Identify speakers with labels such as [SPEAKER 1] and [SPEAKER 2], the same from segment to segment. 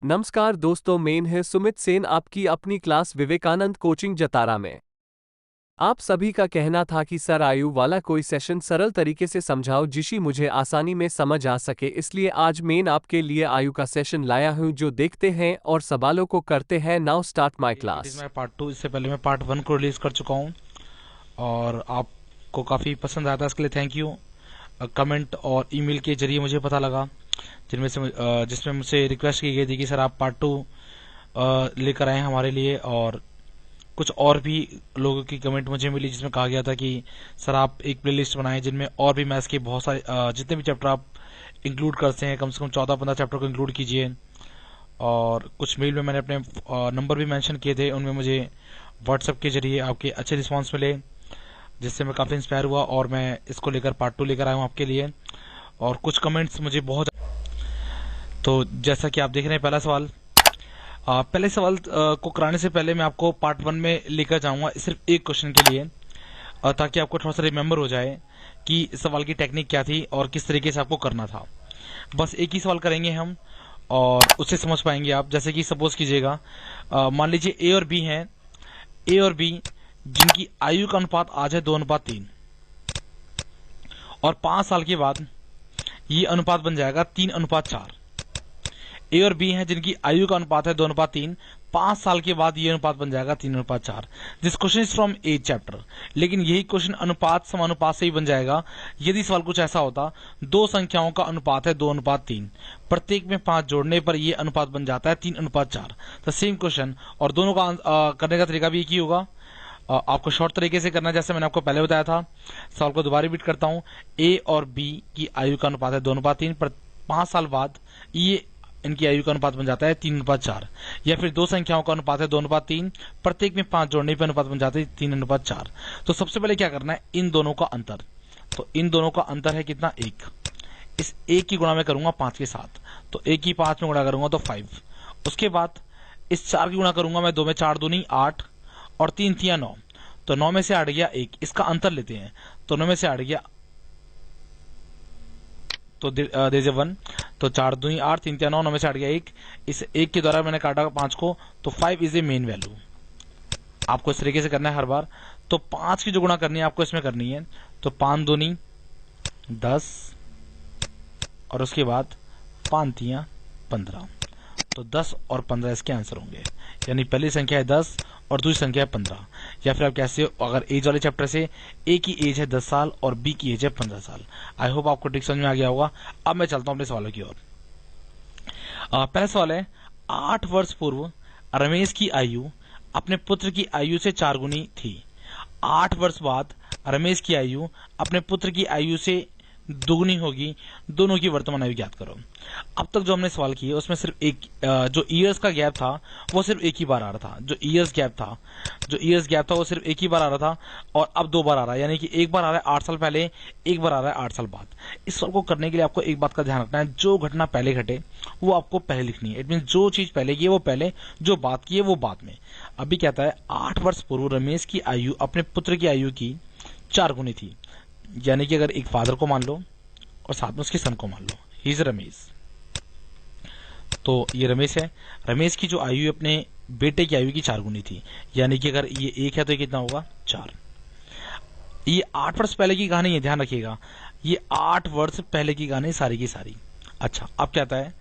[SPEAKER 1] नमस्कार दोस्तों, मेन है सुमित सेन आपकी अपनी क्लास विवेकानंद कोचिंग जतारा में। आप सभी का कहना था कि सर आयु वाला कोई सेशन सरल तरीके से समझाओ जिससे मुझे आसानी में समझ आ सके, इसलिए आज मेन आपके लिए आयु का सेशन लाया हूं जो देखते हैं और सवालों को करते हैं। Now start my
[SPEAKER 2] it is
[SPEAKER 1] class.
[SPEAKER 2] My part 2। इससे पहले मैं पार्ट 1 को रिलीज कर चुका हूँ और आपको काफ़ी पसंद आया था, इसके लिए थैंक यू। कमेंट और ईमेल के जरिए मुझे पता लगा जिसमें मुझसे रिक्वेस्ट की गई थी कि सर आप पार्ट 2 लेकर आए हमारे लिए, और कुछ और भी लोगों की कमेंट मुझे मिली जिसमें कहा गया था कि सर आप एक प्लेलिस्ट बनाएं जिनमें और भी मैथ्स के बहुत सारे जितने भी चैप्टर आप इंक्लूड करते हैं, कम से कम 14-15 चैप्टर को इंक्लूड कीजिए। और कुछ मेल में मैंने अपने नंबर भी मेंशन किए थे, उनमें मुझे व्हाट्सएप के जरिए आपके अच्छे रिस्पांस मिले, जिससे मैं काफ़ी इंस्पायर हुआ और मैं इसको लेकर पार्ट 2 लेकर आया हूँ आपके लिए। और कुछ कमेंट्स मुझे बहुत, तो जैसा कि आप देख रहे हैं पहला सवाल, पहले सवाल को कराने से पहले मैं आपको पार्ट 1 में लेकर जाऊंगा सिर्फ एक क्वेश्चन के लिए, ताकि आपको थोड़ा सा रिमेम्बर हो जाए कि सवाल की टेक्निक क्या थी और किस तरीके से आपको करना था। बस एक ही सवाल करेंगे हम और उससे समझ पाएंगे आप। जैसे कि सपोज कीजिएगा, मान लीजिए ए और बी हैं, ए और बी जिनकी आयु का अनुपात आज है 2:3, और 5 साल के बाद ये अनुपात बन जाएगा 3:4। ए और बी हैं जिनकी आयु का अनुपात है 2:3, 5 साल के बाद ये अनुपात बन जाएगा 3:4। This question is from A chapter. लेकिन यही क्वेश्चन अनुपात समानुपात से ही बन जाएगा यदि सवाल कुछ ऐसा होता, दो संख्याओं का अनुपात है 2:3, प्रत्येक में 5 जोड़ने पर यह अनुपात बन जाता है 3:4। तो सेम क्वेश्चन, और दोनों का करने का तरीका भी एक ही होगा। आपको शॉर्ट तरीके से करना है, जैसे मैंने आपको पहले बताया था। सवाल को दोबारा रिपीट करता हूं। ए और बी की आयु का अनुपात है 2:3, पर 5 साल बाद ये इनकी आयु का अनुपात बन जाता है 3:4। या फिर दो संख्याओं का अनुपात है 2:3, प्रत्येक में 5 जोड़ने पर अनुपात बन जाता है 3:4। तो सबसे पहले क्या करना है, इन दोनों का अंतर। तो इन दोनों का अंतर है कितना, 1। इस 1 की गुणा मैं करूंगा 5 के साथ, तो 1 की 5 में गुणा करूंगा तो 5। उसके बाद इस 4 की गुणा करूंगा मैं 2 में, 4 दूनी 8 और 3 थिया 9, तो 9 में से हट गया 1। इसका अंतर लेते हैं, तो 9 में से हट गया तो दे 1, तो 4 दूनी 8, 3 थिया 9, 9 में से हट गया 1। इस 1 के द्वारा मैंने काटा 5 को, तो 5 इज ए मेन वैल्यू। आपको इस तरीके से करना है हर बार। तो 5 की जो गुणा करनी है आपको इसमें करनी है, तो 5 दूनी 10 और उसके बाद 5 तिया 15, तो 10 और 15 इसके आंसर होंगे। यानी पहली संख्या है 10 और दूसरी संख्या है 15। या फिर आप कैसे, अगर एज वाले चैप्टर से, ए की एज है 10 साल और बी की एज है 15 साल। आई होप आपको ठीक समझ में आ गया होगा। अब मैं चलता हूं अपने सवालों की ओर। पहला सवाल है, 8 वर्ष पूर्व रमेश की आयु अपने पुत्र की आयु से 4 गुनी थी। 8 वर्ष बाद रमेश की आयु अपने पुत्र की आयु से दुगनी होगी, दोनों की वर्तमान आयु ज्ञात करो। अब तक जो हमने सवाल किए उसमें सिर्फ एक, जो ईयर्स का गैप था वो सिर्फ एक ही बार आ रहा था। जो ईयर्स गैप था वो सिर्फ एक ही बार आ रहा था, और अब 2 बार आ रहा है। यानी कि एक बार आ रहा है 8 साल पहले, एक बार आ रहा है 8 साल बाद। इस सवाल को करने के लिए आपको एक बात का ध्यान रखना है, जो घटना पहले घटे वो आपको पहले लिखनी है। इट मीन जो चीज पहले की है वो पहले, जो बात की है वो बाद में। अभी कहता है 8 वर्ष पूर्व रमेश की आयु अपने पुत्र की आयु की 4 गुनी थी। यानी कि अगर एक फादर को मान लो और साथ में उसके सन को मान लो, ही इज रमेश। तो ये रमेश है। रमेश की जो आयु अपने बेटे की आयु की 4 गुनी थी। यानी कि अगर ये 1 है तो ये कितना होगा, 4। ये 8 वर्ष पहले की कहानी है, ध्यान रखिएगा। ये 8 वर्ष पहले की कहानी सारी की सारी। अच्छा, अब कहता है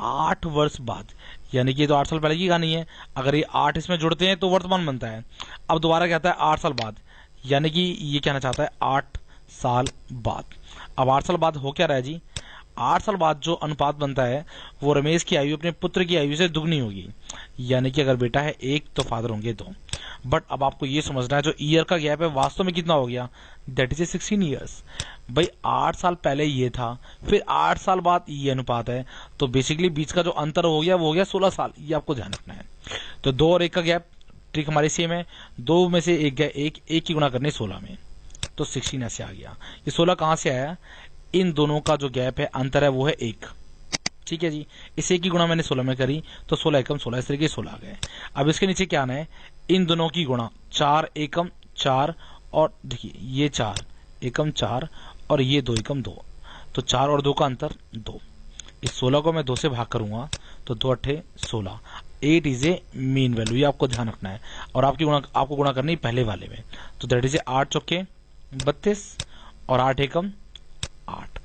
[SPEAKER 2] 8 वर्ष बाद, यानी कि ये तो 8 साल पहले की कहानी है। अगर ये 8 इसमें जुड़ते हैं तो वर्तमान बनता है। अब दोबारा कहता है 8 साल बाद, यानी कि ये कहना चाहता है 8 साल बाद। अब 8 साल बाद हो क्या रहा है जी, 8 साल बाद जो अनुपात बनता है वो रमेश की आयु अपने पुत्र की आयु से दुगनी होगी। यानी कि अगर बेटा है 1 तो फादर होंगे 2। बट अब आपको ये समझना है जो ईयर का गैप है वास्तव में कितना हो गया, दैट इज 16 ईयर्स। भाई 8 साल पहले ये था, फिर 8 साल बाद ये अनुपात है, तो बेसिकली बीच का जो अंतर हो गया वो हो गया 16 साल। ये आपको ध्यान रखना है। तो 2 और 1 का गैप, ट्रिक हमारी सेम है। 2 में से 1 गया 1 की गुणा करने 16 में, तो 16 ऐसे आ गया। ये 16 कहां से आया, इन दोनों का जो गैप है, अंतर है, वो है 1। ठीक है जी। इस 1 की गुणा मैंने 16 में करी, तो 16 एकम 16, इस तरीके 16 आ गए। अब इसके नीचे क्या आना है, इन दोनों की गुणा, 4 एकम 4, और देखिए ये 4 एकम 4 और ये 2 एकम 2, तो 4 और 2 का अंतर 2। इस 16 को मैं 2 से भाग करूंगा तो 2 अट्ठे 16, 8 इज ए मीन वैल्यू, ये आपको ध्यान रखना है। और आपको गुणा करनी है पहले वाले में, तो दैट इज ए 8 चौके 32 और 8 एकम 8।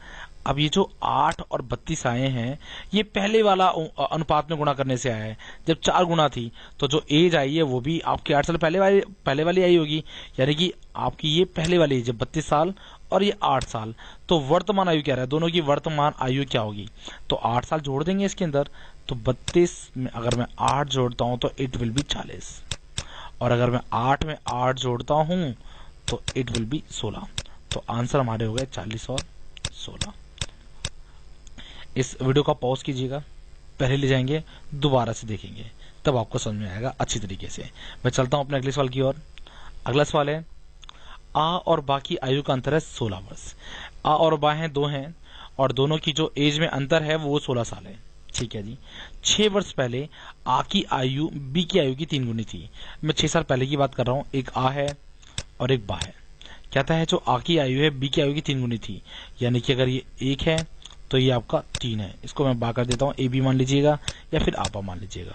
[SPEAKER 2] अब ये जो 8 और 32 आए हैं ये पहले वाला अनुपात में गुणा करने से आया है। जब 4 गुना थी तो जो एज आई है वो भी आपकी 8 साल पहले वाली आई होगी, यानी कि आपकी ये पहले वाली जब 32 साल और ये 8 साल, तो वर्तमान आयु क्या रहा है, दोनों की वर्तमान आयु क्या होगी, तो 8 साल जोड़ देंगे इसके अंदर, तो 32 में अगर मैं 8 जोड़ता हूं तो इट विल बी 40, और अगर मैं 8 में 8 जोड़ता हूं तो इट विल बी 16। तो आंसर हमारे हो गए 40 और 16। इस वीडियो का पॉज कीजिएगा, पहले ले जाएंगे, दोबारा से देखेंगे, तब आपको समझ में आएगा अच्छी तरीके से। मैं चलता हूं अपने अगले सवाल की ओर। अगला सवाल है, आ और बा की आयु का अंतर है 16 वर्ष। आ और बा हैं 2 हैं और दोनों की जो एज में अंतर है वो 16 साल है। ठीक है जी। 6 वर्ष पहले आ की आयु बी की आयु की 3 गुनी थी। मैं 6 साल पहले की बात कर रहा हूं, एक आ है और एक बा है। कहता है जो आ की आयु है बी की आयु की 3 गुनी थी, यानी कि अगर ये 1 है तो ये आपका 3 है। इसको मैं बा कर देता हूं, ए बी मान लीजिएगा या फिर आपा मान लीजिएगा।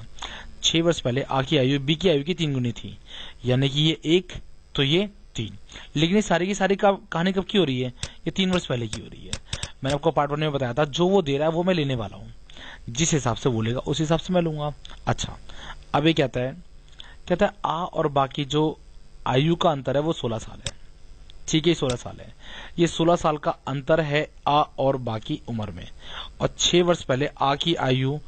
[SPEAKER 2] 6 वर्ष पहले आ की आयु बी की आयु की 3 गुनी थी, यानी कि ये 1 तो ये 3। लेकिन ये सारी की सारी कहानी कब की हो रही है, ये 3 वर्ष पहले की हो रही है। मैंने आपको पार्ट 1 में बताया था जो वो दे रहा है वो मैं लेने वाला हूं, जिस हिसाब से बोलेगा उस हिसाब से मैं लूंगा। अच्छा, अब ये कहता है आ और बा की जो आयु का अंतर है वो 16 साल है। ठीक है, 16 साल है। ये 16 साल का अंतर है आ और बा की उम्र में, और 6 वर्ष पहले आ की आयु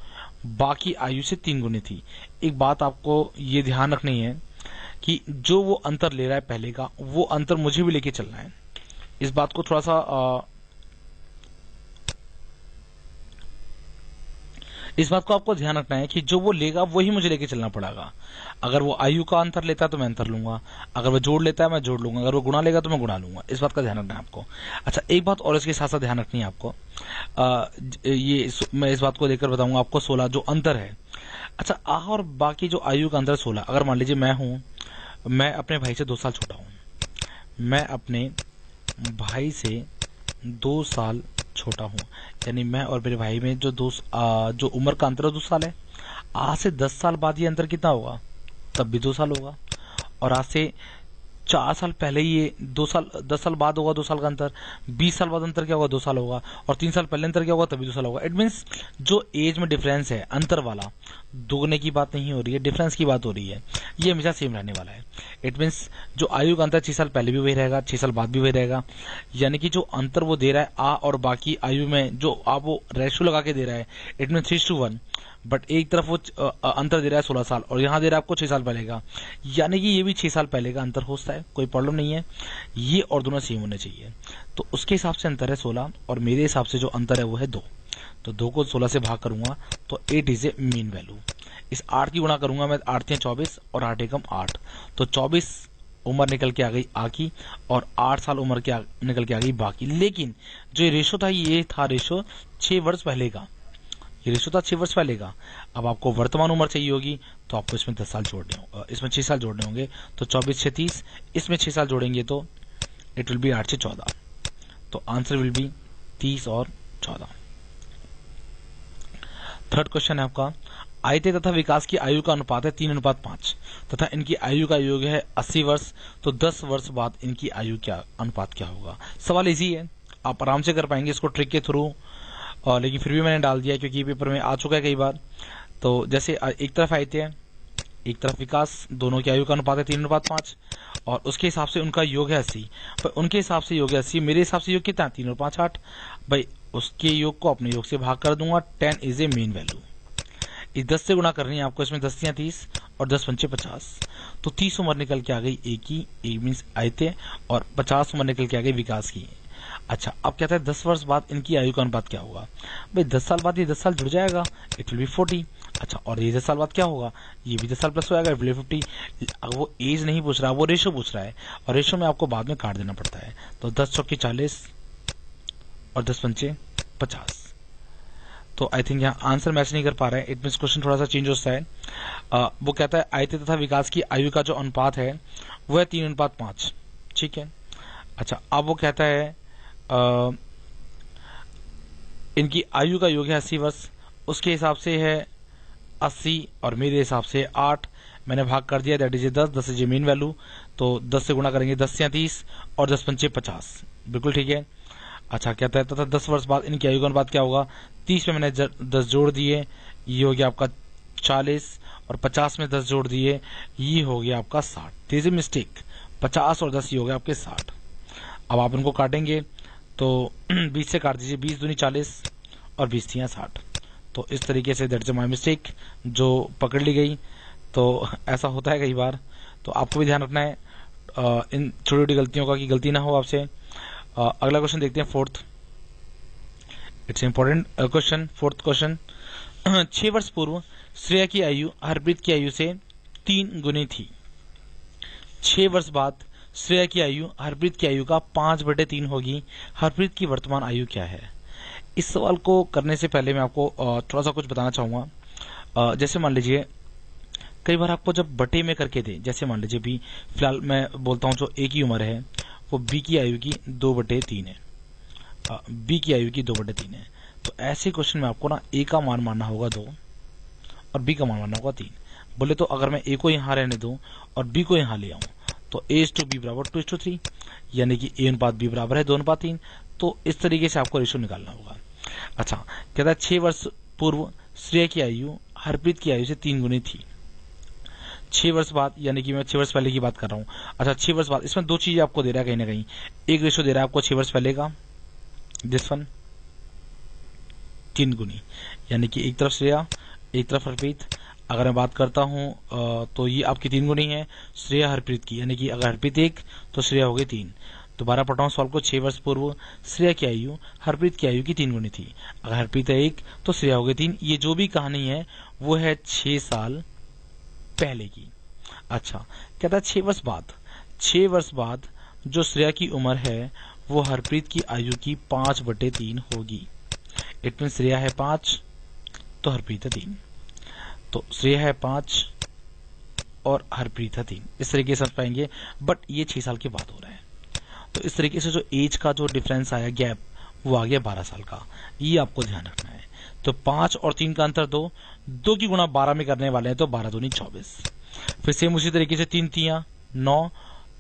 [SPEAKER 2] बा की आयु से 3 गुनी थी। एक बात आपको ये ध्यान रखनी है कि जो वो अंतर ले रहा है पहले का, वो अंतर मुझे भी लेके चलना है। इस बात को थोड़ा सा इस बात को आपको ध्यान रखना है कि जो वो लेगा वही मुझे लेके चलना पड़ेगा। अगर वो आयु का अंतर लेता है तो मैं अंतर लूंगा, अगर वो जोड़ लेता है मैं जोड़ लूंगा, अगर वो गुणा लेगा तो मैं गुणा लूंगा। इस बात का ध्यान रखना है आपको। अच्छा, एक बात और इसके साथ साथ ध्यान रखनी है आपको, मैं इस बात को लेकर बताऊंगा आपको 16 जो अंतर है। अच्छा, आ और बाकी जो आयु का अंतर 16, अगर मान लीजिए मैं अपने भाई से 2 साल छोटा हूं, मैं अपने भाई से 2 साल छोटा हूं, यानी मैं और मेरे भाई में जो उम्र का अंतर 2 साल है। आज से 10 साल बाद ये अंतर कितना होगा, तब भी 2 साल होगा। और आज से 4 साल पहले ये 2 साल, 10 साल बाद होगा 2 साल का अंतर, 20 साल बाद अंतर क्या होगा 2 साल होगा, और 3 साल पहले अंतर क्या होगा तभी 2 साल होगा। इट मीन्स जो एज में डिफरेंस है अंतर वाला, दोगुने की बात नहीं हो रही है, डिफरेंस की बात हो रही है, ये हमेशा सेम रहने वाला है। इट मीन्स जो आयु का अंतर 6 साल पहले भी वही रहेगा, 6 साल बाद भी वही रहेगा। यानी कि जो अंतर वो दे रहा है आ और बाकी आयु में, जो आप वो रेशो लगा के दे रहा है, इट मीन 3:1, बट एक तरफ वो अंतर दे रहा है 16 साल और यहां दे रहा है आपको 6 साल पहले का, यानी कि ये भी 6 साल पहले का अंतर होता है, कोई प्रॉब्लम नहीं है। ये और दोनों सेम होने चाहिए, तो उसके हिसाब से अंतर है 16 और मेरे हिसाब से जो अंतर है वो है 2। तो 2 को 16 से भाग करूंगा तो 8 इज ए मीन वैल्यू। इस 8 की गुणा करूंगा मैं, 8 × 24 और 8 एकम 8, तो 24 उम्र निकल के आ गई आ की और 8 साल उम्र के निकल के आ गई बाकी। लेकिन जो ये रेशो था ये था रेशो 6 वर्ष पहले का, ये रेशो था 6 वर्ष पहले का। अब आपको वर्तमान उम्र चाहिए होगी तो आपको इसमें 10 साल जोड़ने होंगे, इसमें 6 साल जोड़ने होंगे, तो 24 × 30, इसमें 6 साल जोड़ेंगे तो इट विल बी 8 से 14, तो आंसर विल बी 30 और 14। थर्ड क्वेश्चन है आपका, आयते तथा विकास की आयु का अनुपात है 3:5 तथा इनकी आयु का योग है 80 वर्ष, तो 10 वर्ष बाद इनकी आयु क्या अनुपात क्या होगा। सवाल इजी है, आप आराम से कर पाएंगे इसको ट्रिक के थ्रू, लेकिन फिर भी मैंने डाल दिया क्योंकि ये पेपर में आ चुका है कई बार। तो जैसे एक तरफ आयते हैं एक तरफ विकास, दोनों की आयु का अनुपात है 3:5 और उसके हिसाब से उनका योग है 80, पर उनके हिसाब से योग है 80, मेरे हिसाब से योग कितना 3:5 8 भाई, उसके योग को अपने योग से भाग कर दूंगा, 10 इज ए मीन वैल्यू। इस 10 से गुणा करनी है आपको, इसमें 10 × 30 और 10 × 5 = 50, तो 30 उम्र निकल के आ गई ए की, ए मीन्स आयते, और 50 उम्र निकल के आ गई विकास की। अच्छा, अब कहता है 10 वर्ष बाद इनकी आयु का अनुपात क्या होगा। भाई 10 साल बाद ये 10 साल जुड़ जाएगा, इट विल बी 40। अच्छा, और ये 10 साल बाद क्या होगा, ये भी 10 साल प्लस हो जाएगा, इट विल बी 50। अब वो एज नहीं पूछ रहा, वो रेशो पूछ रहा है, और रेशो में आपको बाद में काट देना पड़ता है, तो 10 × 4 = 40 और 10 × 5 = 50। तो आई थिंक यहाँ आंसर मैच नहीं कर पा रहा है, इट मीन्स क्वेश्चन थोड़ा सा चेंज होता है। वो कहता है आयते तथा विकास की आयु का जो अनुपात है वो है 3:5, ठीक है। अच्छा, अब वो कहता है इनकी आयु का योग है 80 वर्ष, उसके हिसाब से है 80 और मेरे हिसाब से 8, मैंने भाग कर दिया, that is 10 is mean value. तो 10 से गुणा करेंगे, 10 या 30 और 10 पंचे 50, बिल्कुल ठीक है। अच्छा, कहता है तथा 10 वर्ष बाद इनकी आयु का अनुपात क्या होगा। 30 में मैंने 10 जोड़ दिए, ये हो गया आपका 40, और 50 में 10 जोड़ दिए, ये हो गया आपका 60। दिस इज मिस्टेक, 50 और 10 ये हो गया आपके 60। अब आप इनको काटेंगे तो 20 से काट दीजिए, 20 दूनी 40 और 20 थियाँ 60। तो इस तरीके से दैट्स माय मिस्टेक जो पकड़ ली गई। तो ऐसा होता है कई बार, तो आपको भी ध्यान रखना है इन छोटी छोटी गलतियों का, कि गलती ना हो आपसे। अगला क्वेश्चन देखते हैं, fourth. It's important question, fourth question. 6 वर्ष पूर्व श्रेया की आयु हरप्रीत की आयु से 3 गुनी थी। 6 वर्ष बाद श्रेया की आयु हरप्रीत की आयु का 5/3 होगी। हरप्रीत की वर्तमान आयु क्या है। इस सवाल को करने से पहले मैं आपको थोड़ा सा कुछ बताना चाहूंगा। जैसे मान लीजिए कई बार आपको जब बटे में करके दे, जैसे मान लीजिए बी, फिलहाल मैं बोलता हूं जो ए की उम्र है वो बी की आयु की 2/3 है, बी की आयु की 2/3 है। तो ऐसे क्वेश्चन में आपको ना ए का मान मानना होगा 2 और बी का मान मानना होगा 3। बोले तो अगर मैं ए को यहाँ रहने दूं और बी को यहाँ ले आऊं तो A/B बराबर 2:3, यानी कि A अनुपात B बराबर है 2:3। तो इस तरीके से आपको रेशियो निकालना होगा। अच्छा, कहता है 6 वर्ष पूर्व श्रेया की आयु हरप्रीत की आयु से 3 गुनी थी। 6 वर्ष बाद, यानी कि मैं 6 वर्ष पहले की बात कर रहा हूँ। अच्छा, 6 वर्ष बाद इसमें 2 चीजें आपको दे रहा है कहीं ना कहीं। एक रेशियो दे रहा है आपको 6 वर्ष पहले का, दिस वन 3 गुनी, यानी कि एक तरफ श्रेया एक तरफ हरप्रीत। अगर मैं बात करता हूं तो ये आपकी 3 गुनी है श्रेया हरप्रीत की, यानी कि अगर हरप्रीत 1 तो श्रेया हो गई 3। दोबारा पढ़ता हूं सवाल को। 6 वर्ष पूर्व श्रेया की आयु हरप्रीत की आयु की 3 गुनी थी। अगर हरप्रीत है 1 तो श्रेया हो गई 3। ये जो भी कहानी है वो है 6 साल पहले की। अच्छा, कहता है 6 वर्ष बाद, 6 वर्ष बाद जो श्रेया की उम्र है वो हरप्रीत की आयु की 5/3 होगी। इट मीन श्रेया है 5 तो हरप्रीत है 3। तो श्रेया है 5 और हरप्रीत है 3। इस तरीके से समझ पाएंगे, बट ये 6 साल के बाद हो रहा है। तो इस तरीके से जो एज का जो डिफरेंस आया, गैप, वो आ गया 12 साल का। ये आपको ध्यान रखना है। तो 5 और 3 का अंतर 2, 2 की गुणा 12 में करने वाले हैं तो 12 दूनी 24। फिर सेम उसी तरीके से 3 तियां 9,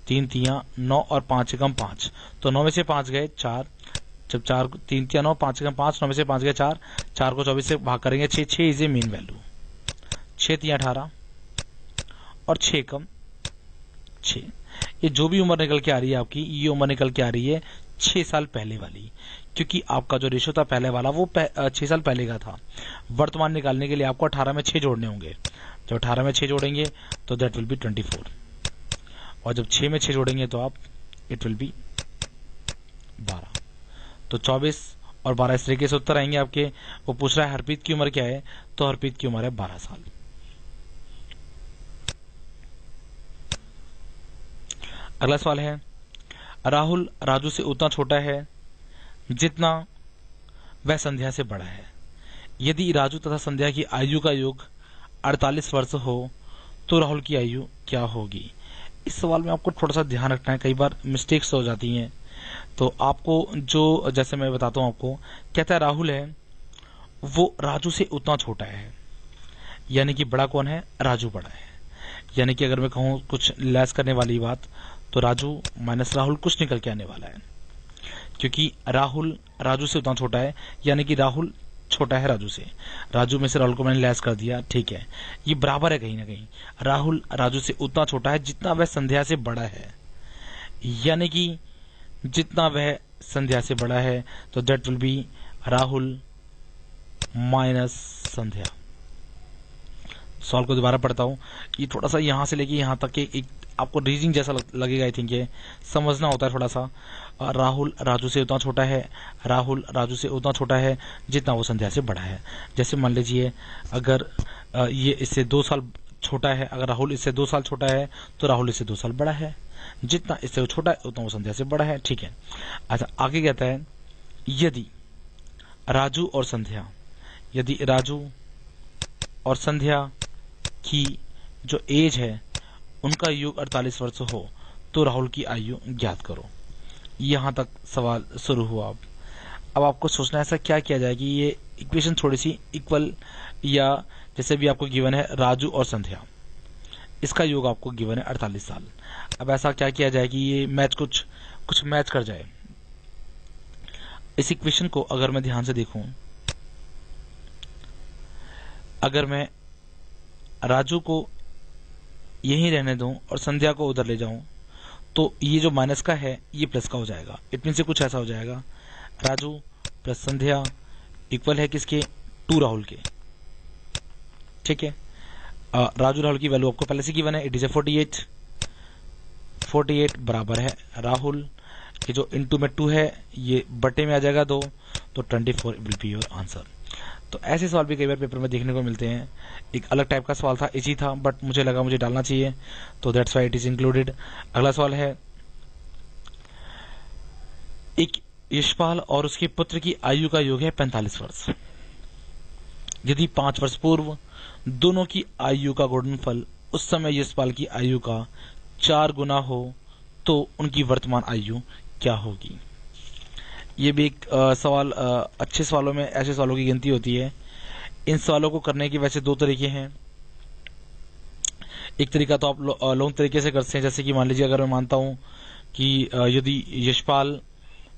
[SPEAKER 2] 3 तियां 9 और 5 एकम 5, तो 9 में से 5 गए 4, जब 4 3 तियां 9, 5 एकम 5, 9 में से 5 गए 4, 4 को 24 से भाग करेंगे 6, 6 इज ए मीन वैल्यू, 6 तियां 18 और 6 एकम 6। ये जो भी उम्र निकल के आ रही है आपकी, ये उम्र निकल के आ रही है 6 साल पहले वाली, क्योंकि आपका जो रेशो था पहले वाला वो 6 साल पहले का था। वर्तमान निकालने के लिए आपको 18 में 6 जोड़ने होंगे। जब 18 में 6 जोड़ेंगे तो दैट विल बी 24, और जब 6 में 6 जोड़ेंगे तो आप इट विल बी 12। तो 24 और 12 इस तरीके से उत्तर आएंगे आपके। वो पूछ रहा है हरप्रीत की उम्र क्या है, तो हरप्रीत की उम्र है 12 साल। अगला सवाल है, राहुल राजू से उतना छोटा है जितना वह संध्या से बड़ा है। यदि राजू तथा संध्या की आयु का योग 48 वर्ष हो तो राहुल की आयु क्या होगी। इस सवाल में आपको थोड़ा सा ध्यान रखना है, कई बार मिस्टेक्स हो जाती हैं। तो आपको जो, जैसे मैं बताता हूं आपको, कहता है राहुल है वो राजू से उतना छोटा है, यानी कि बड़ा कौन है, राजू बड़ा है। यानी कि अगर मैं कहूं कुछ लेस करने वाली बात, तो राजू माइनस राहुल कुछ निकल के आने वाला है, क्योंकि राहुल राजू से उतना छोटा है, यानी कि राहुल छोटा है राजू से। राजू में से राहुल को मैंने लेस कर दिया, ठीक है, ये बराबर है कहीं ना कहीं। राहुल राजू से उतना छोटा है जितना वह संध्या से बड़ा है, यानी कि जितना वह संध्या से बड़ा है, तो that will be Rahul minus Sandhya. सवाल को दोबारा पढ़ता हूं, ये थोड़ा सा यहां से लेके यहां तक के एक आपको रीजनिंग जैसा लगेगा, आई थिंक ये समझना होता है थोड़ा सा। राहुल राजू से उतना छोटा है, राहुल राजू से उतना छोटा है जितना वो संध्या से बड़ा है। जैसे मान लीजिए अगर ये इससे 2 साल छोटा है, अगर राहुल इससे 2 साल छोटा है तो राहुल इससे 2 साल बड़ा है, जितना इससे वो छोटा है उतना वो संध्या से बड़ा है, ठीक है। अच्छा, आगे कहता है यदि राजू और संध्या, यदि राजू और संध्या की जो एज है उनका योग 48 वर्ष हो तो राहुल की आयु ज्ञात करो। यहां तक सवाल शुरू हुआ। अब आपको सोचना है ऐसा क्या किया जाए कि ये इक्वेशन थोड़ी सी इक्वल, या जैसे भी आपको गिवन है राजू और संध्या, इसका योग आपको गिवन है 48 साल। अब ऐसा क्या किया जाए कि ये मैच कुछ मैच कर जाए। इस इक्वेशन को अगर मैं ध्यान से देखूं, अगर मैं राजू को यहीं रहने दूं और संध्या को उधर ले जाऊं, तो ये जो माइनस का है ये प्लस का हो जाएगा। इट मीन से कुछ ऐसा हो जाएगा, राजू प्लस संध्या इक्वल है किसके, 2 राहुल के। ठीक है, राजू राहुल की वैल्यू आपको पहले से गिवन है, इट इज ए 48 बराबर है राहुल, ये जो इनटू में 2 है ये बटे में आ जाएगा 2, तो 24 विल बी योर आंसर। तो ऐसे सवाल भी कई बार पेपर में देखने को मिलते हैं। एक अलग टाइप का सवाल था, इजी था, बट मुझे लगा मुझे डालना चाहिए, तो that's why it is included. अगला सवाल है, एक यशपाल और उसके पुत्र की आयु का योग है 45 वर्ष। यदि 5 वर्ष पूर्व दोनों की आयु का गुणनफल उस समय यशपाल की आयु का 4 गुना हो तो उनकी वर्तमान आयु क्या होगी। ये भी एक सवाल, अच्छे सवालों में ऐसे सवालों की गिनती होती है। इन सवालों को करने के वैसे 2 तरीके हैं। एक तरीका तो आप लॉन्ग तरीके से करते हैं, जैसे कि मान लीजिए अगर मैं मानता हूं कि यदि यशपाल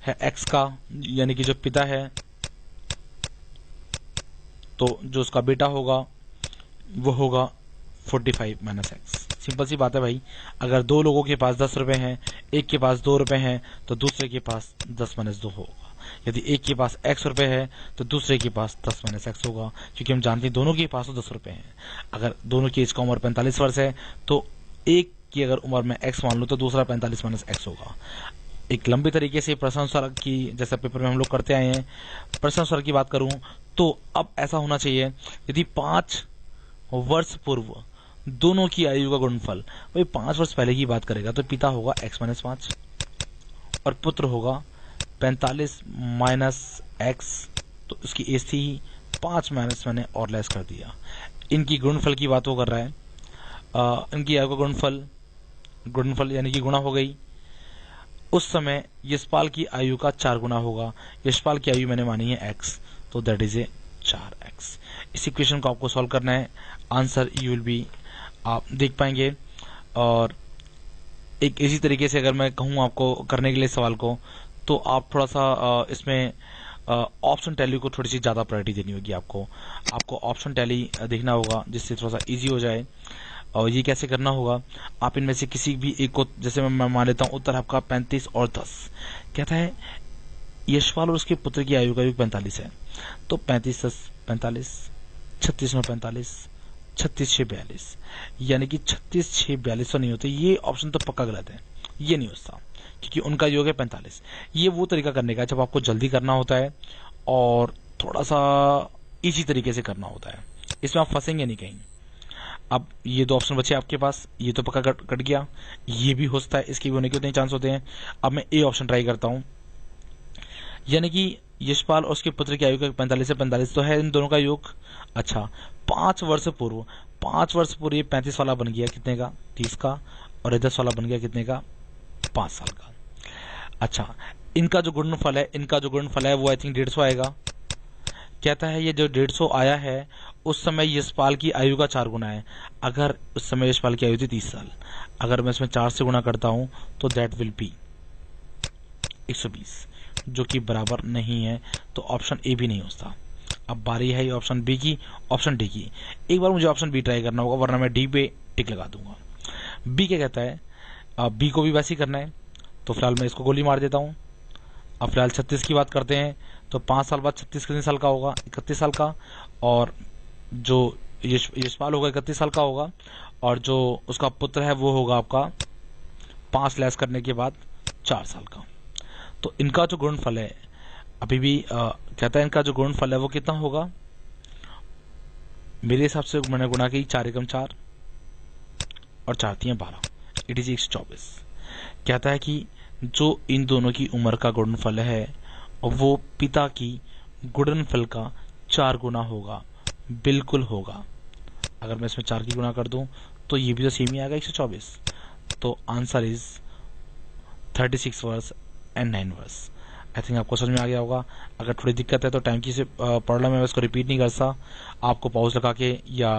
[SPEAKER 2] है x का, यानी कि जो पिता है, तो जो उसका बेटा होगा वो होगा 45 माइनस एक्स। सिंपल सी बात है भाई, अगर 2 लोगों के पास 10 रुपए हैं, एक के पास 2 रुपए हैं, तो दूसरे के पास 10 माइनस 2 होगा। यदि एक के पास x रुपए है तो दूसरे के पास 10 माइनस एक्स होगा, क्योंकि हम जानते हैं दोनों के पास तो 10 रुपए हैं। अगर दोनों की एज का उम्र 45 वर्ष है तो एक की अगर उम्र में x मान लो तो दूसरा 45 माइनस एक्स होगा। एक लंबे तरीके से प्रश्नानुसार की, जैसा पेपर में हम लोग करते आए हैं, प्रश्नानुसार की बात करूं तो अब ऐसा होना चाहिए, यदि 5 वर्ष पूर्व दोनों की आयु का गुणनफल, भाई 5 वर्ष पहले की बात करेगा तो पिता होगा x माइनस 5 और पुत्र होगा 45 माइनस एक्स, तो उसकी एज थी 5 माइनस मैंने और लेस कर दिया। इनकी गुणनफल की बात वो कर रहा है, इनकी आयु का गुणनफल यानी कि गुणा हो गई। उस समय यशपाल की आयु का 4 गुना होगा। यशपाल की आयु मैंने मानी है x, तो दैट इज ए 4x। इस इक्वेशन को आपको सॉल्व करना है, आंसर यू विल बी, आप देख पाएंगे। और एक इसी तरीके से अगर मैं कहूं आपको करने के लिए सवाल को, तो आप थोड़ा सा इसमें ऑप्शन टैली को थोड़ी सी ज्यादा प्रायोरिटी देनी होगी। आपको ऑप्शन टैली देखना होगा जिससे थोड़ा सा इजी हो जाए। और ये कैसे करना होगा, आप इनमें से किसी भी एक को, जैसे मैं मान लेता हूं उत्तर आपका 35 और 10 कहता है यशपाल और उसके पुत्र की आयु का योग 45 है, तो 35 10 45, 36 9 45, 36 6 42, यानी कि 36 6 42 तो नहीं होते। ये ऑप्शन तो पक्का गलत है, ये नहीं होता क्योंकि उनका योग है 45। ये वो तरीका करने का जब आपको जल्दी करना होता है और थोड़ा सा इजी तरीके से करना होता है, इसमें आप फंसेंगे नहीं कहीं। अब ये 2 ऑप्शन बचे आपके पास, ये तो पक्का कट गया, ये भी हो सकता है, इसके भी होने के उतने चांस होते हैं। अब मैं ए ऑप्शन ट्राई करता हूं, यानी कि यशपाल और उसके पुत्र की आयु का 45 से 45 तो है इन दोनों का योग। अच्छा, 5 वर्ष पूर्व ये 35 वाला बन गया कितने का, 30 का, और ये 10 वाला बन गया कितने का, 5 साल का। अच्छा, इनका जो गुणनफल है वो आई थिंक 150 आएगा। कहता है ये जो 150 आया है उस समय यशपाल की आयु का 4 गुना है। अगर उस समय यशपाल की आयु थी 30 साल, अगर मैं इसमें 4 से गुना करता हूं तो दैट विल बी 120, जो कि बराबर नहीं है, तो ऑप्शन ए भी नहीं होता। अब बारी है ऑप्शन बी की, ऑप्शन डी की। एक बार मुझे ऑप्शन बी ट्राई करना होगा, वरना मैं डी पे टिक लगा दूंगा। बी क्या कहता है, बी को भी वैसे ही करना है, तो फिलहाल मैं इसको गोली मार देता हूं। अब फिलहाल 36 की बात करते हैं, तो 5 साल बाद 36 कितने साल का होगा, 31 साल का, और जो यशपाल होगा 31 साल का होगा, और जो उसका पुत्र है वो होगा आपका 5 लेस करने के बाद 4 साल का। तो इनका जो गुणनफल है अभी भी कहता है इनका जो गुणनफल है वो कितना होगा, मेरे हिसाब से मैंने गुणा की 4 एकम 4 और 4 3 12, इट इज 124। कहता है कि जो इन दोनों की उम्र का गुणनफल है वो पिता की गुणनफल का 4 गुना होगा, बिल्कुल होगा। अगर मैं इसमें 4 की गुणा कर दूं तो ये भी तो सेम ही आएगा 124। तो आंसर इज 36 वर्ष एंड 9 वर्ष। आई थिंक आपको समझ में आ गया होगा। अगर थोड़ी दिक्कत है तो टाइम की से पढ़ लो, मैं इसको रिपीट नहीं करता, आपको पॉज लगा के या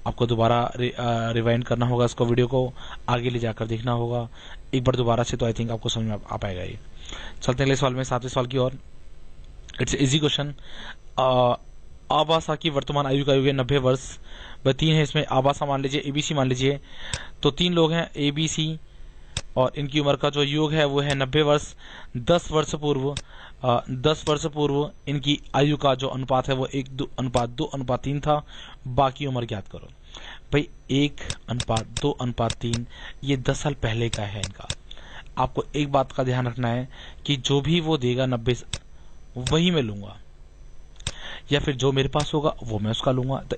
[SPEAKER 2] आपको दोबारा रिवाइंड करना होगा, इसको वीडियो को आगे ले जाकर देखना होगा एक बार दोबारा से, तो आई थिंक आपको समझ में आ पाएगा ये। चलते हैं अगले सवाल में, 7वें सवाल की ओर। It's easy question. आबासा की वर्तमान आयु का योग है 90 वर्ष। वह 3 है, इसमें आबासा मान लीजिए, एबीसी मान लीजिए, तो 3 लोग हैं एबीसी, और इनकी उम्र का जो योग है वो है 90 वर्ष। 10 वर्ष पूर्व इनकी आयु का जो अनुपात है वो 1:2:3 था। बाकी उम्र ज्ञात करो। भाई 1:2:3 ये 10 साल पहले का है इनका। आपको एक बात का ध्यान रखना है कि जो भी वो देगा 90 वही मैं लूंगा, या फिर जो मेरे पास होगा वो मैं उसका लूंगा। तो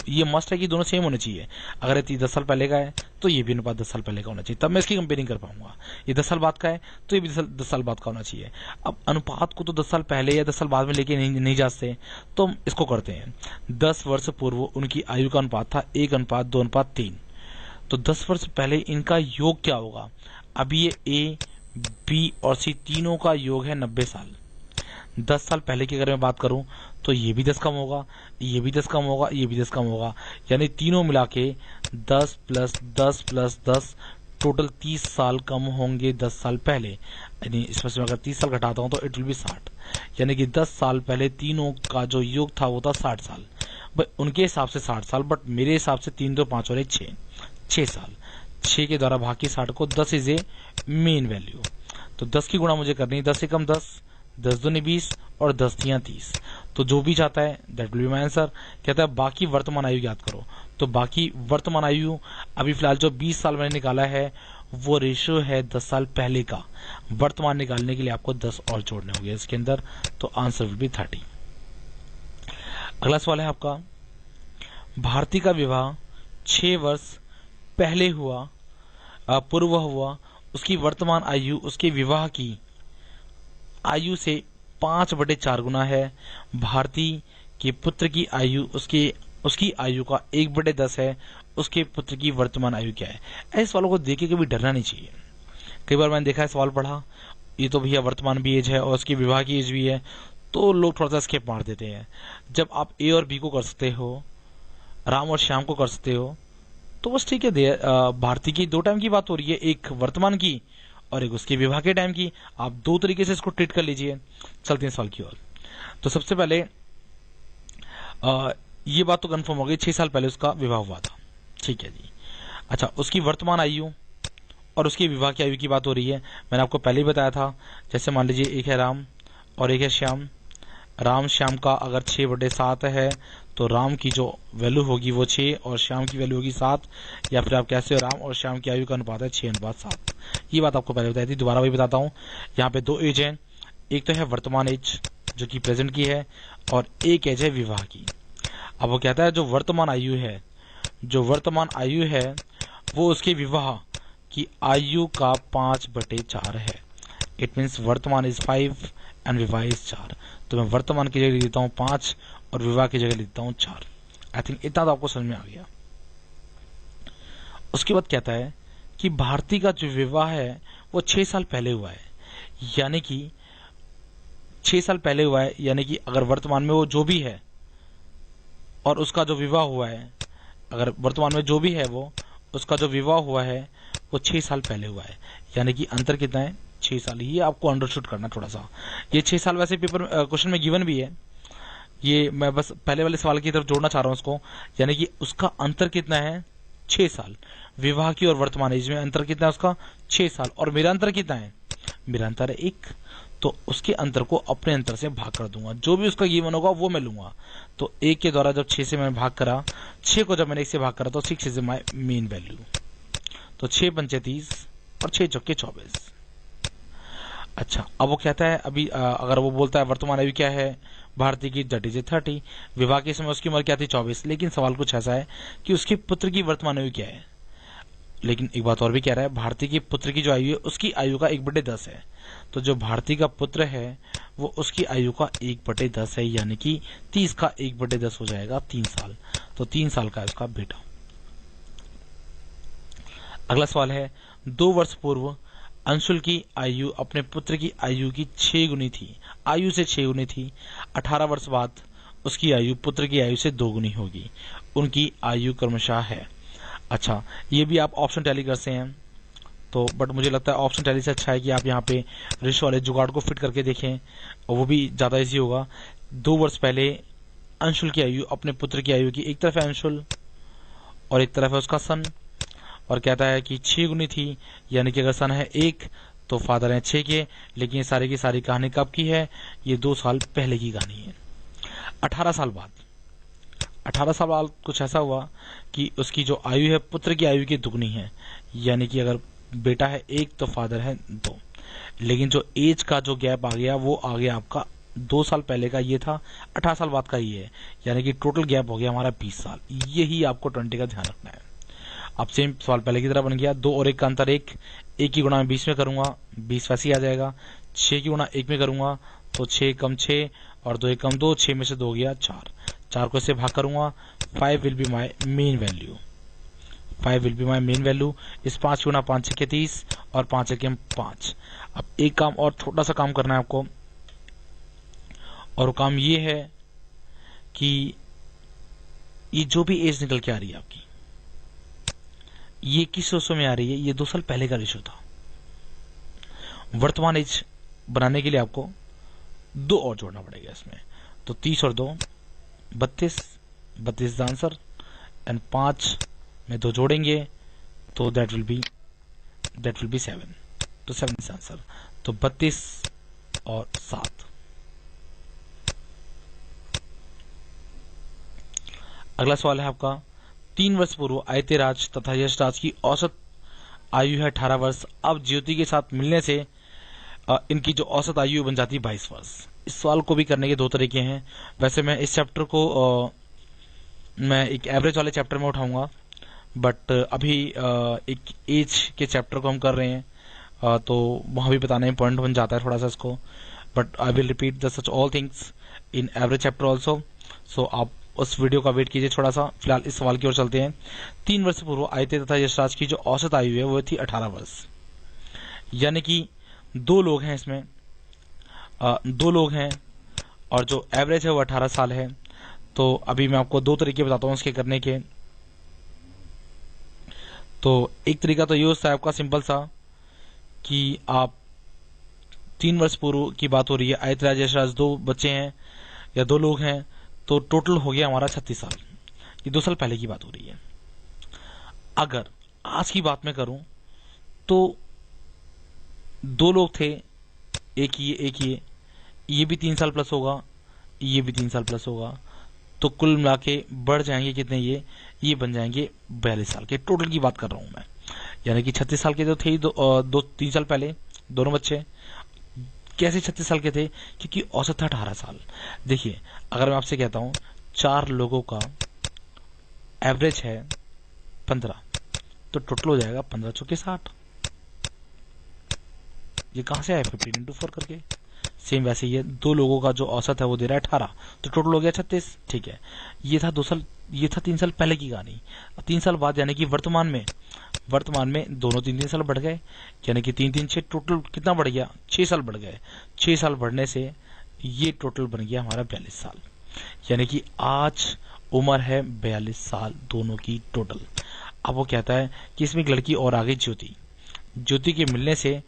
[SPEAKER 2] ये मस्ट है कि दोनों सेम होने चाहिए। अगर ये 10 साल पहले का है तो ये भी अनुपात 10 साल पहले का होना चाहिए, तब मैं इसकी कंपेयरिंग कर पाऊंगा। ये 10 साल बाद का है तो ये भी 10 साल बाद का होना चाहिए। अब अनुपात को तो 10 साल पहले या 10 साल बाद में लेके नहीं जा सकते, तो हम इसको करते हैं। 10 वर्ष पूर्व उनकी आयु का अनुपात था 1:2:3। तो 10 वर्ष पहले इनका योग क्या होगा? अभी ये ए, बी और सी तीनों का योग है 90 साल। 10 साल पहले की अगर मैं बात करूं तो ये भी 10 कम होगा, ये भी 10 कम होगा, ये भी 10 कम होगा, यानी तीनों मिला के 10 + 10 + 10 टोटल 30 साल कम होंगे 10 साल पहले। यानी इसमें से अगर 30 साल घटाता हूं तो इट विल बी 60, यानी कि 10 साल पहले तीनों का जो योग था वो था 60 साल। उनके हिसाब से 60 साल, बट मेरे हिसाब से 3 2 5 और 1 6 साल। 6 के द्वारा भाग के 60 को 10 इज ए मेन वैल्यू। तो 10 की गुणा मुझे करनी है, 10 से कम 10, 10 दूनी 20 और 10 तियां 30। तो जो भी चाहता है that will be my answer. कहता है बाकी वर्तमान आयु याद करो। तो बाकी वर्तमान आयु अभी फिलहाल जो 20 साल मैंने निकाला है वो रेशियो है 10 साल पहले का। वर्तमान निकालने के लिए आपको 10 और जोड़ने होंगे इसके अंदर, तो आंसर विल बी 30। अगला सवाल है आपका, भारती का विवाह 6 वर्ष पहले हुआ, पूर्व हुआ, उसकी वर्तमान आयु उसके विवाह की आयु से 5/4 गुना है। भारती के पुत्र की आयु उसकी आयु का 1/10 है। उसके पुत्र की वर्तमान आयु क्या है? ऐसे सवालों को देख के कभी डरना नहीं चाहिए। कई बार मैंने देखा है सवाल पढ़ा, ये तो भैया वर्तमान भी एज है और उसकी विवाह की एज भी है, तो लोग थोड़ा सा स्किप मार देते हैं। जब आप ए और बी को कर सकते हो, राम और श्याम को कर सकते हो, तो बस ठीक है। भारती की 2 टाइम की बात हो रही है, एक वर्तमान की और एक उसके विवाह के टाइम की। आप 2 तरीके से इसको ट्रीट कर लीजिए। चलते हैं सवाल की ओर। तो सबसे पहले ये बात तो कंफर्म हो गई, 6 साल पहले उसका विवाह हुआ था, ठीक है जी। अच्छा, उसकी वर्तमान आयु और उसकी विवाह की आयु की बात हो रही है। मैंने आपको पहले ही बताया था, जैसे मान लीजिए एक है राम और एक है श्याम। राम श्याम का अगर 6/7 है तो राम की जो वैल्यू होगी वो 6 और श्याम की वैल्यू होगी 7, या फिर आप कैसे हो, राम और श्याम की आयु का अनुपात है 6:7। ये बात आपको पहले बताई थी, दोबारा वही बताता हूँ। यहाँ पे 2 एज है, एक तो है वर्तमान एज जो कि प्रेजेंट की है, और एक एज है विवाह की। अब वो कहता है जो वर्तमान आयु है वो उसके विवाह की आयु का 5/4 है। इट मीन्स वर्तमान इज 5 एंड विवाह इज 4। तो मैं वर्तमान की जगह लिख देता हूँ 5 और विवाह की जगह लिख देता हूँ 4। आई थिंक इतना तो आपको समझ में आ गया। उसके बाद कहता है कि भारती का जो विवाह है वो 6 साल पहले हुआ है, यानी कि 6 साल पहले हुआ है, यानी कि अगर वर्तमान में वो जो भी है और उसका जो विवाह हुआ है, अगर वर्तमान में जो भी है वो उसका जो विवाह हुआ है वो 6 साल पहले हुआ है, यानी कि अंतर कितना है? 6 साल। ये आपको अंडरस्टूड करना थोड़ा सा। ये 6 साल वैसे पेपर क्वेश्चन में गिवन भी है, ये मैं बस पहले वाले सवाल की तरफ जोड़ना चाह रहा हूं उसको, यानी कि उसका अंतर कितना है? 6 साल। विवाह की और वर्तमान एज में अंतर कितना है उसका? 6 साल। और मेरा अंतर कितना है? मेरा अंतर है 1। तो उसके अंतर को अपने अंतर से भाग कर दूंगा, जो भी उसका गिवन होगा वो मैं लूंगा। तो 1 के द्वारा जब 6 से मैंने भाग करा, 6 को जब मैंने 1 से भाग करा तो 6 इज माय मेन वैल्यू। तो 6 पंचे 30 और 6 चौके 24। अच्छा, अब वो कहता है अभी अगर वो बोलता है वर्तमान आयु क्या है भारती की, दैट इज 30। विवाह के समय उसकी उम्र क्या थी? 24। लेकिन सवाल कुछ ऐसा है कि उसके पुत्र की वर्तमान आयु क्या है। लेकिन एक बात और भी कह रहा है, भारती के पुत्र की जो आयु है उसकी आयु का 1/10 है। तो जो भारती का पुत्र है वो उसकी आयु का 1/10 है, यानी कि 30 का 1/10 हो जाएगा 3 साल। तो 3 साल का है उसका बेटा। अगला सवाल है, 2 वर्ष पूर्व अंशुल की आयु अपने पुत्र की आयु की 6 गुनी थी, आयु से 6 गुनी थी। 18 वर्ष बाद उसकी आयु पुत्र की आयु से 2 गुनी होगी। उनकी आयु क्रमशः है। अच्छा, ये भी आप ऑप्शन टैली करते हैं तो, बट मुझे लगता है ऑप्शन टैली से अच्छा है कि आप यहाँ पे रेशो वाले जुगाड़ को फिट करके देखें, और वो भी ज़्यादा इजी होगा। 2 वर्ष पहले अंशुल की आयु अपने पुत्र की आयु की, एक तरफ है अंशुल और एक तरफ है उसका सन, और कहता है कि 6 गुनी थी, यानी कि अगर सन है 1 तो फादर है 6 के। लेकिन ये सारी की सारी कहानी कब की है? ये 2 साल पहले की कहानी है। 18 साल बाद, 18 साल बाद कुछ ऐसा हुआ कि उसकी जो आयु है पुत्र की आयु की दुगनी है, यानी कि अगर बेटा है 1 तो फादर है 2। लेकिन जो एज का जो गैप आ गया वो आ गया आपका 2 साल पहले का ये था, 18 साल बाद का ये है, यानी कि टोटल गैप हो गया हमारा 20 साल। यही आपको 20 का ध्यान रखना है। अब सेम सवाल पहले की तरह बन गया, 2 और 1 का अंतर 1, 1 की गुणा में 20 में करूंगा, 20 वैसे ही आ जाएगा। 6 की गुणा 1 में करूंगा तो 6 कम 6 और 2 1 कम 2, 6 में से 2 गया 4, 4 को इससे भाग करूंगा। 5 will be my main value, 5 will be my main value. इस 5 गुणा 5 के 30 और 5 के 5। अब एक काम और छोटा सा काम करना है आपको, और वो काम ये है कि ये जो भी एज निकल के आ रही है आपकी, ये किस रेशो में आ रही है? ये 2 साल पहले का रेशो था। वर्तमान एज बनाने के लिए आपको 2 और जोड़ना पड़ेगा इसमें, तो 30 और 2 32, 32 का आंसर, एंड 5 में 2 जोड़ेंगे तो दैट विल बी 7, तो 7 इज आंसर। तो 32 और 7। अगला सवाल है आपका, 3 वर्ष पूर्व आयत्यराज तथा यशराज की औसत आयु है 18 वर्ष। अब ज्योति के साथ मिलने से इनकी जो औसत आयु बन जाती है 22 वर्ष। इस सवाल को भी करने के 2 तरीके हैं। वैसे मैं इस चैप्टर को मैं एक एवरेज वाले चैप्टर में उठाऊंगा, बट अभी एक एज के चैप्टर को हम कर रहे हैं, तो वहां भी बताना इंपॉर्टेंट बन जाता है थोड़ा सा इसको। But I will repeat the such all things in average chapter also, so आप उस वीडियो का वेट कीजिए थोड़ा सा। फिलहाल इस सवाल की ओर चलते हैं। 3 वर्ष पूर्व आयत्य तथा यशराज की जो औसत आयु है वो थी 18 वर्ष, यानी कि 2 लोग हैं इसमें, 2 लोग हैं और जो एवरेज है वो 18 साल है। तो अभी मैं आपको 2 तरीके बताता हूँ इसके करने के। तो एक तरीका तो ये होता है आपका सिंपल सा कि आप 3 वर्ष पूर्व की बात हो रही है, आयत्यराज यशराज 2 बच्चे हैं या 2 लोग हैं, तो टोटल हो गया हमारा 36 साल। ये 2 साल पहले की बात हो रही है। अगर आज की बात मैं करूं तो 2 लोग थे, एक ये भी 3 साल प्लस होगा, ये भी 3 साल प्लस होगा, तो कुल मिला के बढ़ जाएंगे कितने? ये बन जाएंगे 42 साल के। टोटल की बात कर रहा हूं मैं, यानी कि 36 साल के जो थे 3 साल पहले दोनों बच्चे। कैसे 36 साल के थे? क्योंकि औसत था 18 साल। देखिए, अगर मैं आपसे कहता हूं 4 लोगों का एवरेज है 15, तो टोटल हो जाएगा 15 चौके 60। ये कहां से आया? 15 इंटू 4 करके। सेम वैसे ये 2 लोगों का जो औसत है वो दे रहा है 18, तो टोटल हो गया 36। ठीक है, ये था 3 साल पहले की कहानी। 3 साल बाद यानी कि वर्तमान में दोनों 3 साल बढ़ गए, यानी कि 3 3 6, टोटल कितना बढ़ गया? 6 साल बढ़ गए। 6 साल बढ़ने से ये टोटल बन गया हमारा 42 साल, यानी कि आज उम्र है 42 साल दोनों की टोटल। अब वो कहता है कि इसमें एक लड़की और आ गई, ज्योति के मिलने से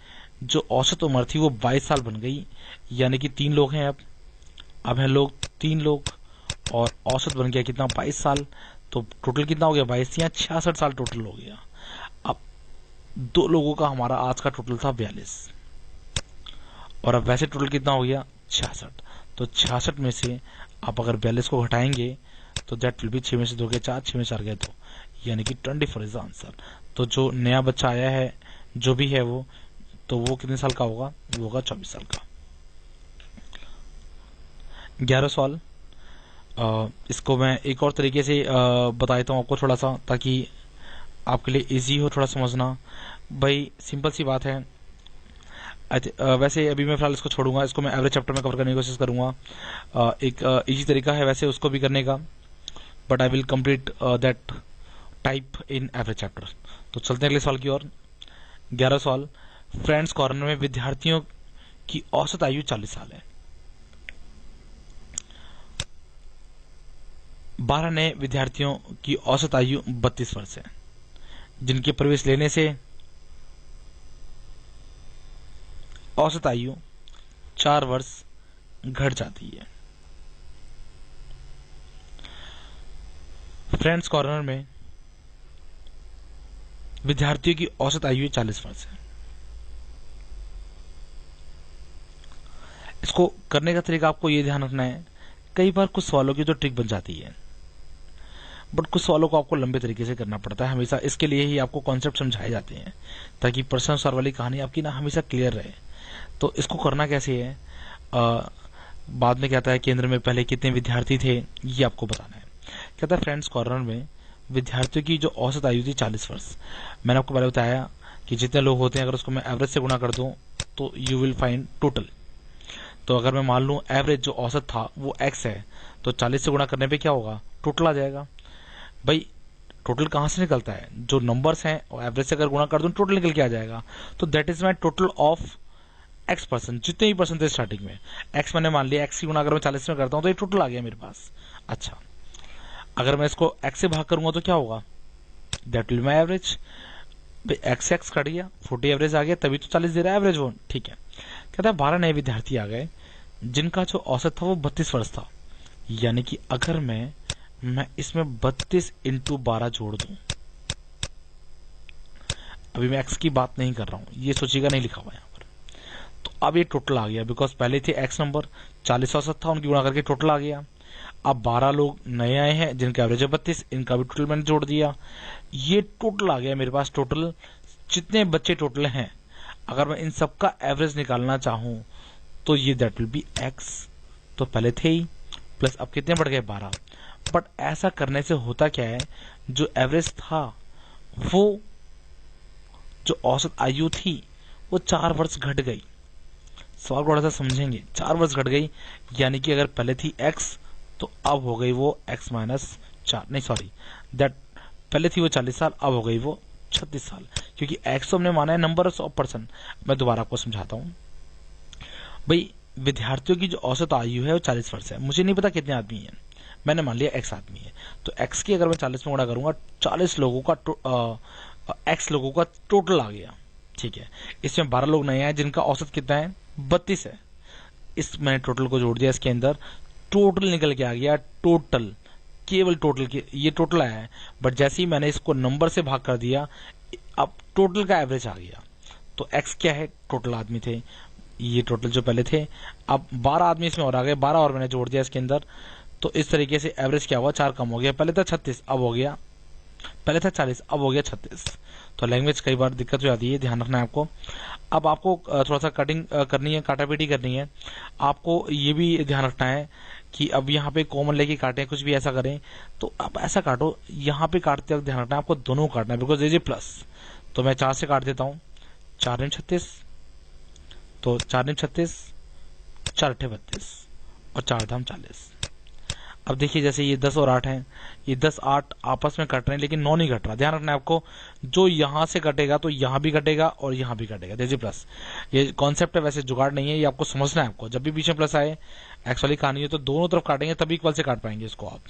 [SPEAKER 2] जो औसत उम्र थी वो 22 साल बन गई, यानी कि 3 लोग हैं अब हैं लोग 3 लोग, और औसत बन गया कितना? 22 साल। तो टोटल कितना हो गया? 22 या 66 साल टोटल हो गया। अब 2 लोगों का हमारा आज का टोटल था 42, और अब वैसे टोटल कितना हो गया? 66। तो 66 में से आप अगर 42 को घटाएंगे तो दैट विल बी 6 में से 2 गए 4, 6 में 4 गए 2, यानी कि 24 इज आंसर। तो जो नया बच्चा आया है जो भी है वो, तो वो कितने साल का होगा? वो होगा 24 साल का। 11 सवाल, इसको मैं एक और तरीके से बता देता हूँ आपको थोड़ा सा, ताकि आपके लिए इजी हो थोड़ा समझना। भाई सिंपल सी बात है, वैसे अभी मैं फिलहाल इसको छोड़ूंगा, इसको मैं एवरेज चैप्टर में कवर करने की कोशिश करूंगा। एक इजी तरीका है वैसे उसको भी करने का, but I will complete that type in average chapter. तो चलते हैं अगले सवाल की ओर। 11 सवाल, फ्रेंड्स कॉर्नर में विद्यार्थियों की औसत आयु 40 साल है। 12 नए विद्यार्थियों की औसत आयु 32 वर्ष है, जिनके प्रवेश लेने से औसत आयु 4 वर्ष घट जाती है। फ्रेंड्स कॉर्नर में विद्यार्थियों की औसत आयु 40 वर्ष है। इसको करने का तरीका आपको ये ध्यान रखना है, कई बार कुछ सवालों की तो ट्रिक बन जाती है, बट कुछ सवालों को आपको लंबे तरीके से करना पड़ता है हमेशा। इसके लिए ही आपको कॉन्सेप्ट समझाए जाते हैं, ताकि प्रश्न सवाल वाली कहानी आपकी ना हमेशा क्लियर रहे। तो इसको करना कैसे है, बाद में कहता है केंद्र में पहले कितने विद्यार्थी थे, ये आपको बताना है। कहता है फ्रेंड्स कॉर्नर में विद्यार्थियों की जो औसत आयु थी 40 वर्ष। मैंने आपको पहले बताया कि जितने लोग होते हैं अगर उसको मैं एवरेज से गुणा कर दूं तो यू विल फाइंड टोटल। तो अगर मैं मान लूं एवरेज जो औसत था वो x है, तो 40 से गुणा करने पे क्या होगा, टोटल आ जाएगा। भाई टोटल कहां से निकलता है, जो नंबर्स हैं और एवरेज से अगर गुणा कर दूं टोटल निकल के आ जाएगा। तो that is my total of x percent, जितने भी परसेंट थे स्टार्टिंग में। x मैंने मान लिया, x की गुणा अगर मैं 40 में करता हूं तो ये टोटल आ गया मेरे पास। अच्छा, अगर मैं इसको x से भाग करूंगा तो क्या होगा, that will my average. x x cut गया, 40 एवरेज आ गया, तभी तो 40 दे रहा है एवरेज वो। ठीक है, कहता है 12 नए विद्यार्थी आ गए जिनका जो औसत था वो 32 वर्ष था। यानी कि अगर मैं इसमें 32 इंटू 12 जोड़ दूं, अभी मैं x की बात नहीं कर रहा हूं, ये सोचिएगा नहीं लिखा हुआ यहां पर। तो अब ये टोटल आ गया, बिकॉज पहले थे x नंबर 40 औसत था, उनकी गुणा करके टोटल आ गया। अब 12 लोग नए आए हैं जिनका एवरेज है 32, इनका भी टोटल मैंने जोड़ दिया, ये टोटल आ गया मेरे पास। टोटल जितने बच्चे टोटल हैं, अगर मैं इन सबका एवरेज निकालना चाहूं तो ये दैट विल बी x। तो पहले थे ही, प्लस अब कितने बढ़ गए 12। बट ऐसा करने से होता क्या है, जो एवरेज था वो, जो औसत आयु थी वो 4 वर्ष घट गई। सवाल थोड़ा सा समझेंगे, 4 वर्ष घट गई, यानी कि अगर पहले थी x तो अब हो गई वो x माइनस 4, नहीं सॉरी, दैट पहले थी वो 40 साल, अब हो गई वो 36 साल, क्योंकि x तो हमने माना है नंबर ऑफ पर्सन। मैं दोबारा आपको समझाता हूं। भाई विद्यार्थियों की जो औसत आयु है वो 40 वर्ष है, मुझे नहीं पता कितने आदमी हैं, मैंने मान लिया x आदमी है। तो x की अगर मैं 40 में गुणा करूंगा, 40 लोगों का x लोगों का टोटल आ गया। ठीक है, इसमें 12 लोग नए हैं जिनका औसत कितना है, 32 है। इस मैंने टोटल को जोड़ दिया, इसके अंदर टोटल निकल के आ गया, टोटल, केवल टोटल के ये टोटल आया है। बट जैसे ही मैंने इसको नंबर से भाग कर दिया, अब टोटल का एवरेज आ गया। तो x क्या है, टोटल आदमी थे, ये टोटल जो पहले थे, अब 12 आदमी इसमें और आ गए, 12 और मैंने जोड़ दिया इसके अंदर। तो इस तरीके से एवरेज क्या हुआ, 4 कम हो गया, पहले था 36 अब हो गया, पहले था 40 अब हो गया 36। तो लैंग्वेज कई बार दिक्कत हो जाती है, ध्यान रखना है आपको। अब आपको थोड़ा सा कटिंग करनी है, काटापीटी करनी है। आपको ये भी ध्यान रखना है कि अब यहाँ पे कॉमन लेके काटें, कुछ भी ऐसा करें तो आप ऐसा काटो, यहाँ पे काटते वक्त ध्यान रखना है आपको दोनों काटना है, बिकॉज ये प्लस। तो मैं 4 से काट देता हूँ, 4 × 36, तो 4 × 36, 4 × 32 और 4 धाम 40। अब देखिए जैसे ये 10 और 8 हैं, ये 10 8 आपस में कट रहे हैं, लेकिन 9 नहीं कट रहा। ध्यान रखना है आपको, जो यहां से कटेगा तो यहां भी कटेगा और यहां भी कटेगा। देखिए प्लस, ये कॉन्सेप्ट है, वैसे जुगाड़ नहीं है, ये आपको समझना है। आपको जब भी बीच में प्लस आए, एक्स वाली कहानी है, तो दोनों तरफ काटेंगे तभी इक्वल से काट पाएंगे इसको आप।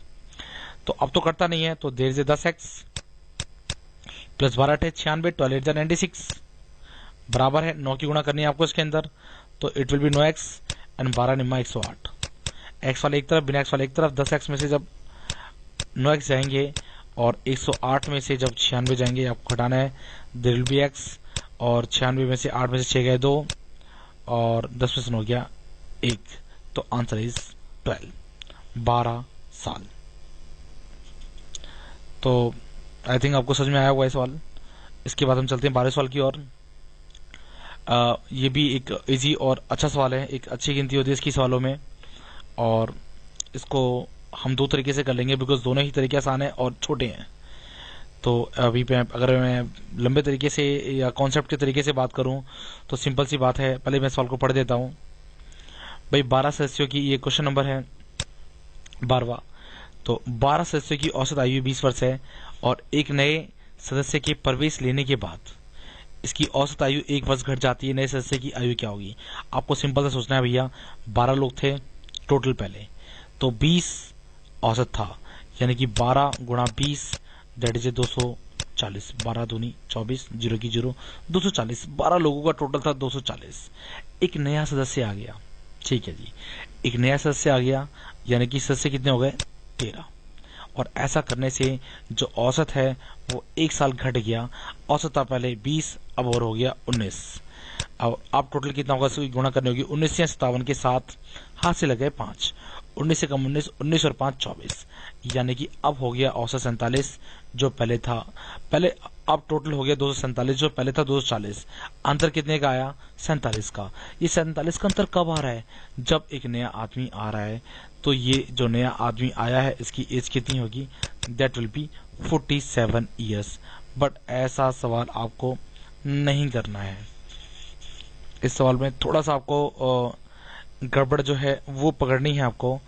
[SPEAKER 2] तो अब तो कटता नहीं है, तो देर से 10x प्लस 12 × 96, 12 × 96 बराबर है 9 की गुणा करनी है आपको इसके अंदर, तो it will be 9x and 12 निम्मा 108। एक्स वाले एक तरफ, बिना एक्स वाले एक तरफ। 10x में से जब 9x जाएंगे और 108 में से जब 96 जाएंगे, आपको घटाना है, देयर विल बी x, और 96 में से 8 में से 6 गए 2 और 10 में से 9 गया 1। तो आंसर इज 12 साल। तो आई थिंक आपको समझ में आया होगा ये सवाल। इसके बाद हम चलते हैं 12वें सवाल की ओर। ये भी एक इजी और अच्छा सवाल है, एक अच्छी गिनती होती है इसकी सवालों में, और इसको हम 2 तरीके से कर लेंगे, बिकॉज दोनों ही तरीके आसान है और छोटे हैं। तो अभी पे अगर मैं लंबे तरीके से या कॉन्सेप्ट के तरीके से बात करूं तो सिंपल सी बात है, पहले मैं सवाल को पढ़ देता हूं। भाई 12 सदस्यों की, ये क्वेश्चन नंबर है 12वां। तो 12 सदस्यों की औसत आयु 20 वर्ष है, और एक नए सदस्य के प्रवेश लेने के बाद इसकी औसत आयु 1 वर्ष घट जाती है, नए सदस्य की आयु क्या होगी? आपको सिंपल सा सोचना है भैया, 12 लोग थे टोटल पहले, तो 20 औसत था, यानी कि 12 गुणा 20 दैट इज 240, 12 दूनी 24, 0 की 0, 240, 12 लोगों का टोटल था 240। एक नया सदस्य आ गया, ठीक है जी, एक नया सदस्य आ गया, यानी कि सदस्य कितने हो गए? 13। और ऐसा करने से जो औसत है वो 1 साल घट गया, औसत था पहले 20, अब और हो गया 19। अब टोटल कितना होगा, इसकी गुणा करनी होगी 19 या 57 के साथ, हाथ से लगे 5, 19 से कम 19, 19 और 5 24, यानी कि अब हो गया औसत 47 जो पहले था, पहले अब टोटल हो गया 247 जो पहले था 240, अंतर कितने का आया? 47 का। ये 47 का अंतर कब आ रहा है? जब एक नया आदमी आ रहा है, तो ये जो नया आदमी आया है इसकी एज कितनी होगी? That will B 47 years. But ऐसा सवाल आपको नहीं करना है, इस सवाल में थोड़ा सा आपको गड़बड़ जो है वो पकड़नी है आपको।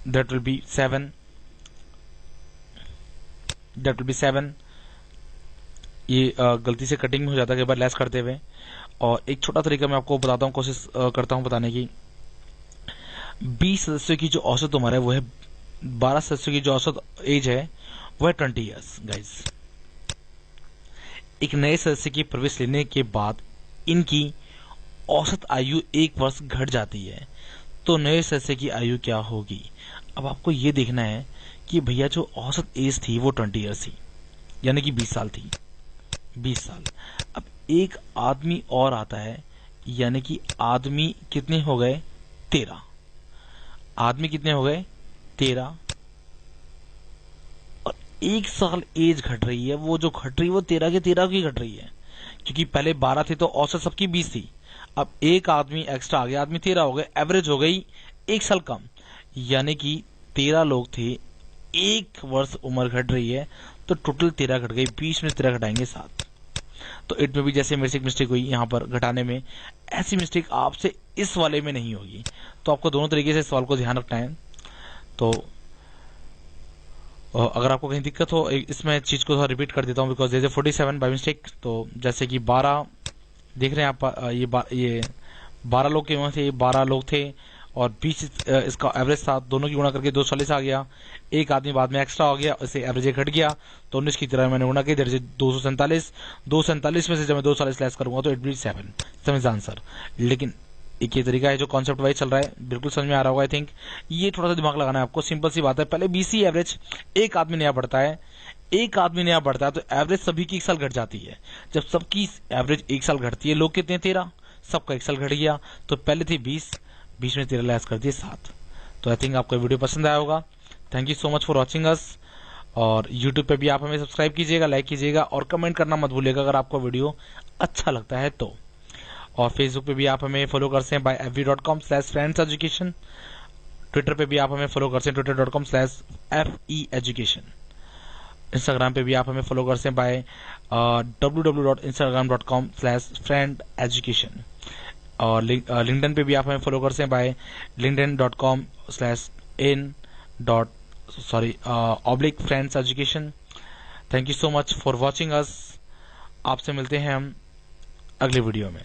[SPEAKER 2] That will B 7, that will B 7। ये गलती से कटिंग में हो जाता है कई बार लेस करते हुए। और एक छोटा तरीका मैं आपको बताता हूँ, कोशिश करता हूँ बताने की। 20 सदस्यों की जो औसत उम्र है वो है 12 सदस्यों की जो औसत एज है वो है 20 ईयर्स गाइज। एक नए सदस्य की प्रवेश लेने के बाद इनकी औसत आयु 1 वर्ष घट जाती है, तो नए सदस्य की आयु क्या होगी? अब आपको ये देखना है कि भैया जो औसत एज थी वो 20 ईयर्स थी, यानी कि 20 साल थी, 20 साल। अब एक आदमी और आता है, यानी कि आदमी कितने हो गए? 13। आदमी कितने हो गए? 13। और 1 साल एज घट रही है, वो जो घट रही है वो 13 के 13 की घट रही है, क्योंकि पहले 12 थे तो औसत सबकी 20 थी। अब एक आदमी एक्स्ट्रा आ गया, आदमी 13 हो गए, एवरेज हो गई 1 साल कम, यानी कि 13 लोग थे, 1 वर्ष उम्र घट रही है, तो टोटल 13 घट गई, 20 में 13 घटाएंगे 7। तो इट में भी जैसे मेरे से एक मिस्टेक हुई यहाँ पर घटाने में, ऐसी मिस्टेक आपसे इस वाले में नहीं होगी। तो आपको दोनों तरीके से सवाल को ध्यान रखना है। तो अगर आपको कहीं दिक्कत हो, इसमें चीज को थोड़ा रिपीट कर देता हूँ, बिकॉज जैसे 47 बाई मिस्टेक। तो जैसे कि 12 देख रहे हैं आप, ये 12 लोग के वहां से 12 लोग थे और 20 इसका एवरेज था, दोनों की गुणा करके 240 आ गया। एक आदमी बाद में एक्स्ट्रा हो गया, इससे एवरेज घट गया, तो 19 की तरह मैंने गुणा की, 247। 247 में से जब मैं 240 लेस करूंगा तो इट बी 7, समझ आंसर। लेकिन एक ये तरीका है जो कॉन्सेप्ट वाइज चल रहा है, बिल्कुल समझ में आ रहा होगा आई थिंक। ये थोड़ा सा दिमाग लगाना है आपको, सिंपल सी बात है। पहले 20 ही एवरेज, एक आदमी नया बढ़ता है, एक आदमी नया बढ़ता है तो एवरेज सभी की 1 साल घट जाती है। जब सबकी एवरेज 1 साल घटती है, लोग कितने 13, सबका 1 साल घट गया, तो पहले थी 20, 20 में 13 लेस कर दिए 7। तो आई थिंक आपको वीडियो पसंद आया होगा। Thank you so much for watching अस। और यूट्यूब पे भी आप हमें सब्सक्राइब कीजिएगा, लाइक कीजिएगा और कमेंट करना मत भूलिएगा अगर आपको वीडियो अच्छा लगता है तो। और फेसबुक पे भी आप हमें फॉलो कर सकते हैं बाय fv.com/friendseducation। ट्विटर पे भी आप हमें फॉलो कर सकते हैं twitter.com/feeducation। इंस्टाग्राम पे भी आप हमें फॉलो कर सकते हैं बाय www.instagram.com/friendeducation। और लिंक्डइन पे भी आप हमें फॉलो कर सकते हैं by linkedin.com/friendseducation। Thank you so much for watching us. आपसे मिलते हैं हम अगले वीडियो में।